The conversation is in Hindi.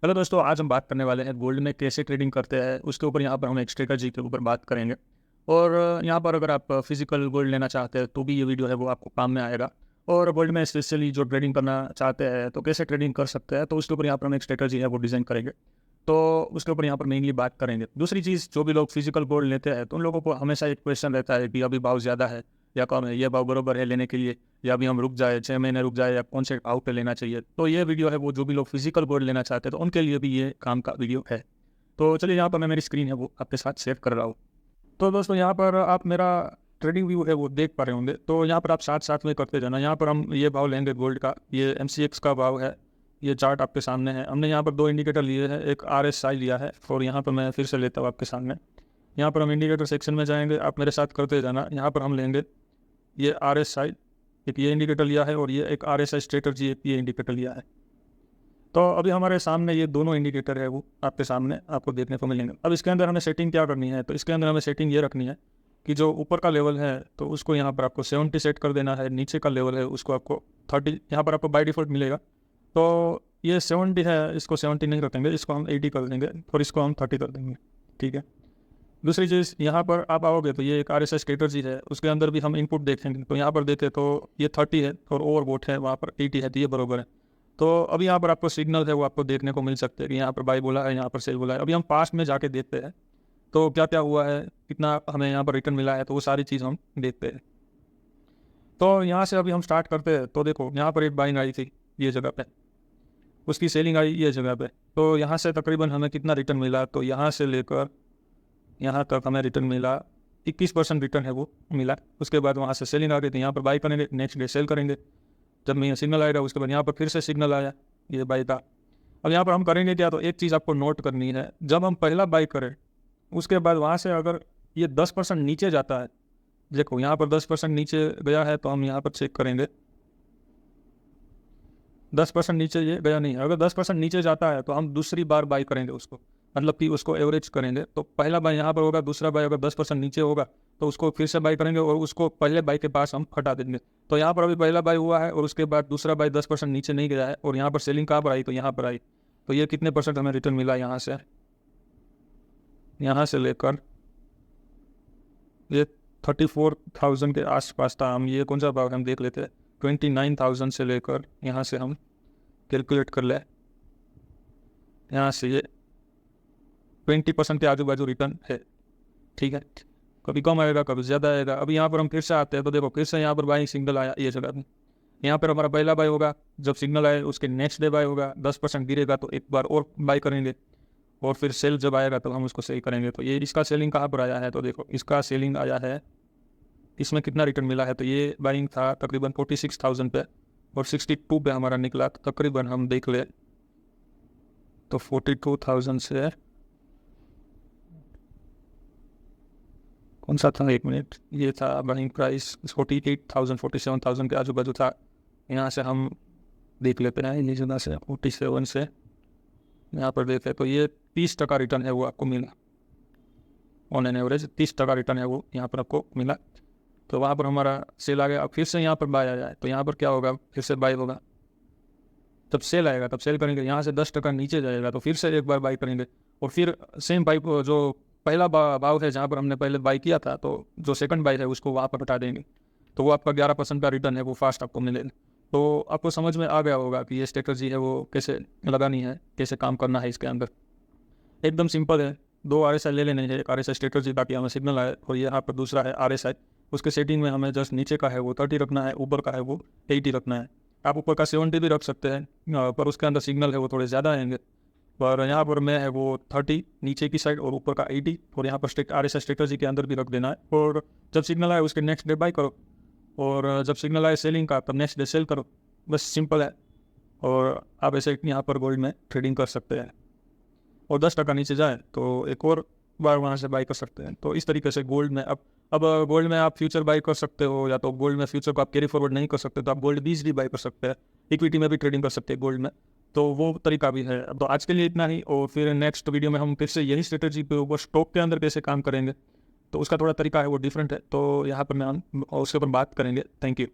हेलो दोस्तों, आज हम बात करने वाले हैं गोल्ड में कैसे ट्रेडिंग करते हैं उसके ऊपर। यहाँ पर हम एक स्ट्रेटजी के ऊपर बात करेंगे। और यहाँ पर अगर आप फिजिकल गोल्ड लेना चाहते हैं तो भी ये वीडियो है वो आपको काम में आएगा। और गोल्ड में स्पेशली जो ट्रेडिंग करना चाहते हैं तो कैसे ट्रेडिंग कर सकते हैं तो उसके ऊपर यहाँ पर हम एक स्ट्रेटजी है वो डिज़ाइन करेंगे। तो उसके ऊपर यहाँ पर मेनली बात करेंगे। दूसरी चीज़, जो भी लोग फिजिकल गोल्ड लेते हैं तो उन लोगों को हमेशा एक क्वेश्चन रहता है कि अभी भाव ज़्यादा है या कम है, ये भाव बरोबर है लेने के लिए, या अभी हम रुक जाए 6 महीने रुक जाए, या कौन से भाव पे लेना चाहिए। तो ये वीडियो है वो जो भी लोग फिजिकल गोल्ड लेना चाहते हैं तो उनके लिए भी ये काम का वीडियो है। तो चलिए, यहाँ पर मैं मेरी स्क्रीन है वो आपके साथ शेयर कर रहा हूँ। तो दोस्तों, यहाँ पर आप मेरा ट्रेडिंग व्यू है वो देख पा रहे होंगे। तो यहाँ पर आप साथ साथ में करते जाना। यहाँ पर हम ये भाव लेंगे गोल्ड का, ये MCX का भाव है, ये चार्ट आपके सामने है। हमने यहाँ पर दो इंडिकेटर लिए हैं, एक RSI लिया है और यहाँ पर मैं फिर से लेता हूँ आपके सामने। यहाँ पर हम इंडिकेटर सेक्शन में जाएंगे, आप मेरे साथ करते जाना। यहाँ पर हम लेंगे ये RSI, एक ये इंडिकेटर लिया है, और ये एक RSI स्ट्रेटजी एक ये इंडिकेटर लिया है। तो अभी हमारे सामने ये दोनों इंडिकेटर है वो आपके सामने आपको देखने को मिलेंगे। अब इसके अंदर हमें सेटिंग क्या करनी है, तो इसके अंदर हमें सेटिंग ये रखनी है कि जो ऊपर का लेवल है तो उसको यहाँ पर आपको 70 सेट कर देना है, नीचे का लेवल है उसको आपको 30 यहाँ पर आपको बाय डिफ़ॉल्ट मिलेगा। तो ये 70 है, इसको 70 नहीं रखेंगे, इसको हम 80 कर देंगे और इसको हम 30 कर देंगे। ठीक है। दूसरी चीज़, यहाँ पर आप आओगे तो ये एक RSI स्ट्रेटजी है, उसके अंदर भी हम इनपुट देखेंगे। तो यहाँ पर देखें तो ये 30 है और ओवरबोट है, वहाँ पर 80 है, तो ये बरोबर है। तो अभी यहाँ पर आपको सिग्नल है वो आपको देखने को मिल सकते हैं कि यहाँ पर बाई बोला है, यहाँ पर सेल बोला है। अभी हम पास्ट में जाके देखते हैं तो क्या क्या हुआ है, कितना हमें यहाँ पर रिटर्न मिला है, तो वो सारी चीज़ हम देखते हैं। तो यहाँ से अभी हम स्टार्ट करते हैं। तो देखो, यहाँ पर एक बाइंग आई थी ये जगह पे, उसकी सेलिंग आई ये जगह पे। तो यहाँ से तकरीबन हमें कितना रिटर्न मिला, तो यहाँ से लेकर यहाँ तक हमें रिटर्न मिला 21% रिटर्न है वो मिला। उसके बाद वहाँ से सेलिंग आ गई, तो यहाँ पर बाई करेंगे, नेक्स्ट डे सेल करेंगे। जब मैं सिग्नल आएगा उसके बाद यहाँ पर फिर से सिग्नल आया ये बाई का। अब यहाँ पर हम करेंगे क्या, तो एक चीज़ आपको नोट करनी है, जब हम पहला बाई करें उसके बाद वहाँ से अगर ये 10% नीचे जाता है, देखो यहाँ पर 10% नीचे गया है, तो हम यहाँ पर चेक करेंगे 10% नीचे ये गया नहीं है। अगर 10% नीचे जाता है तो हम दूसरी बार बाई करेंगे उसको, मतलब कि उसको एवरेज करेंगे। तो पहला बाई यहाँ पर होगा, दूसरा बाई अगर 10% नीचे होगा तो उसको फिर से बाई करेंगे और उसको पहले बाई के पास हम हटा देंगे। तो यहाँ पर अभी पहला बाई हुआ है और उसके बाद दूसरा बाई 10% नीचे नहीं गया है, और यहाँ पर सेलिंग कहाँ पर आई, तो यहाँ पर आई। तो ये कितने परसेंट हमें रिटर्न मिला, यहाँ से लेकर ये 34,000 के आसपास था। हम ये कौन सा भाव हम देख लेते हैं, 29,000 से लेकर यहाँ से हम कैलकुलेट कर ले, यहाँ से ये 20% के आजू बाजू रिटर्न है। ठीक है, कभी कम आएगा कभी ज़्यादा आएगा। अभी यहाँ पर हम फिर से आते हैं तो देखो फिर से यहाँ पर बाई सिग्नल आया ये जगह में। यहाँ पर हमारा पहला बाई होगा, जब सिग्नल आए उसके नेक्स्ट डे बाई होगा, 10% गिरेगा तो एक बार और बाई करेंगे, और फिर सेल जब आएगा तो हम उसको सेल करेंगे। तो ये इसका सेलिंग कहाँ पर आया है, तो देखो इसका सेलिंग आया है, इसमें कितना रिटर्न मिला है, तो ये बाइंग था तकरीबन 46,000 पे और 62 पे हमारा निकला। तो तकरीबन हम देख ले तो 42,000 से कौन सा था, एक मिनट, ये था बाइंग प्राइस 48,000 47,000 के आजू बाजू था। यहाँ से हम देख लेते हैं, ये जगह से 47 से यहाँ पर देखें तो ये 30% रिटर्न है वो आपको मिला, ऑन एन एवरेज 30% रिटर्न है वो यहाँ पर आपको मिला। तो वहाँ पर हमारा सेल आ गया। अब फिर से यहाँ पर बाय आ जाए तो यहाँ पर क्या होगा, फिर से बाय होगा। जब सेल आएगा तब सेल करेंगे, यहाँ से 10% नीचे जाएगा तो फिर से एक बार बाई करेंगे, और फिर सेम बाई जो पहला भाव है जहाँ पर हमने पहले बाई किया था, तो जो सेकंड बाई है उसको वहाँ पर हटा देंगे। तो वो आपका 11% का रिटर्न है वो फास्ट आपको मिलेगा। तो आपको समझ में आ गया होगा कि ये स्ट्रेटजी है वो कैसे लगानी है, कैसे काम करना है इसके अंदर। एकदम सिंपल है, दो RSI ले लेने हैं, एक RSI स्ट्रेटजी ताकि हमें सिग्नल आए, और यहाँ पर दूसरा है RSI। उसके सेटिंग में हमें जस्ट नीचे का है वो 30 रखना है, ऊपर का है वो 80 रखना है। आप ऊपर का 70 भी रख सकते हैं, पर उसके अंदर सिग्नल है वो थोड़े ज़्यादा आएंगे। पर यहाँ पर मैं है वो 30 नीचे की साइड और ऊपर का 80, और यहाँ पर RSI स्ट्रेटजी के अंदर भी रख देना है। और जब सिग्नल आए उसके नेक्स्ट डे बाई करो, और जब सिग्नल आए सेलिंग का तब नेक्स्ट डे सेल करो। बस सिंपल है, और आप ऐसे यहाँ पर गोल्ड में ट्रेडिंग कर सकते हैं। और 10% नीचे जाए तो एक और बार वहाँ से बाई कर सकते हैं। तो इस तरीके से गोल्ड में अब गोल्ड में आप फ्यूचर बाई कर सकते हो, या तो गोल्ड में फ्यूचर को आप कैरी फॉरवर्ड नहीं कर सकते तो आप गोल्ड बीज भी बाई कर सकते हैं, इक्विटी में भी ट्रेडिंग कर सकते हैं गोल्ड में। तो वो तरीका भी है। तो आज के लिए इतना ही, और फिर नेक्स्ट वीडियो में हम फिर से यही स्ट्रेटजी पे ऊपर स्टॉक के अंदर कैसे काम करेंगे, तो उसका थोड़ा तरीका है वो डिफरेंट है, तो यहाँ पर मैं उसके ऊपर बात करेंगे। Thank you.